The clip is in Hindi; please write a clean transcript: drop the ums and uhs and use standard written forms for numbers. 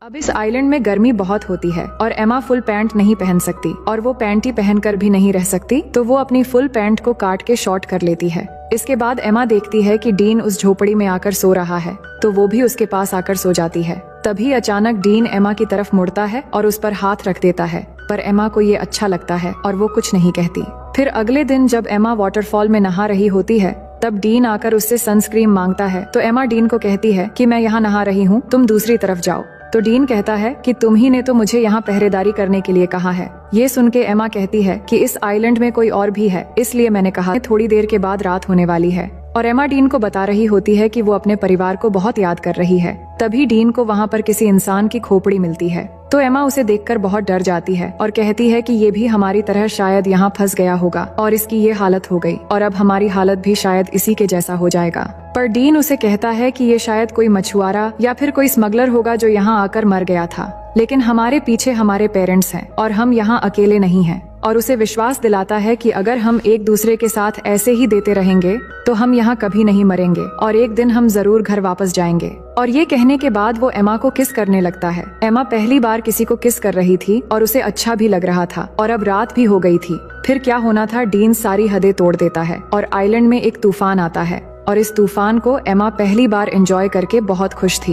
अब इस आइलैंड में गर्मी बहुत होती है और एमा फुल पैंट नहीं पहन सकती और वो पैंट ही पहनकर भी नहीं रह सकती, तो वो अपनी फुल पैंट को काट के शॉर्ट कर लेती है। इसके बाद एमा देखती है कि डीन उस झोपड़ी में आकर सो रहा है, तो वो भी उसके पास आकर सो जाती है। तभी अचानक डीन एमा की तरफ मुड़ता है और उस पर हाथ रख देता है, पर एमा को ये अच्छा लगता है और वो कुछ नहीं कहती। फिर अगले दिन जब एमा वाटरफॉल में नहा रही होती है, तब डीन आकर उससे सनस्क्रीन मांगता है, तो एमा डीन को कहती है कि मैं यहाँ नहा रही हूँ, तुम दूसरी तरफ जाओ। तो डीन कहता है कि तुम ही ने तो मुझे यहाँ पहरेदारी करने के लिए कहा है। ये सुन के एमा कहती है कि इस आइलैंड में कोई और भी है, इसलिए मैंने कहा। थोड़ी देर के बाद रात होने वाली है और एमा डीन को बता रही होती है कि वो अपने परिवार को बहुत याद कर रही है। तभी डीन को वहाँ पर किसी इंसान की खोपड़ी मिलती है, तो एमा उसे देखकर बहुत डर जाती है और कहती है कि ये भी हमारी तरह शायद यहाँ फंस गया होगा और इसकी ये हालत हो गई और अब हमारी हालत भी शायद इसी के जैसा हो जाएगा। पर डीन उसे कहता है कि ये शायद कोई मछुआरा या फिर कोई स्मगलर होगा जो यहाँ आकर मर गया था, लेकिन हमारे पीछे हमारे पेरेंट्स हैं और हम यहाँ अकेले नहीं हैं। और उसे विश्वास दिलाता है कि अगर हम एक दूसरे के साथ ऐसे ही देते रहेंगे तो हम यहाँ कभी नहीं मरेंगे और एक दिन हम जरूर घर वापस जाएंगे। और ये कहने के बाद वो एमा को किस करने लगता है। एमा पहली बार किसी को किस कर रही थी और उसे अच्छा भी लग रहा था और अब रात भी हो गई थी। फिर क्या होना था, डीन सारी हदें तोड़ देता है और आइलैंड में एक तूफान आता है और इस तूफान को एमा पहली बार एंजॉय करके बहुत खुश थी।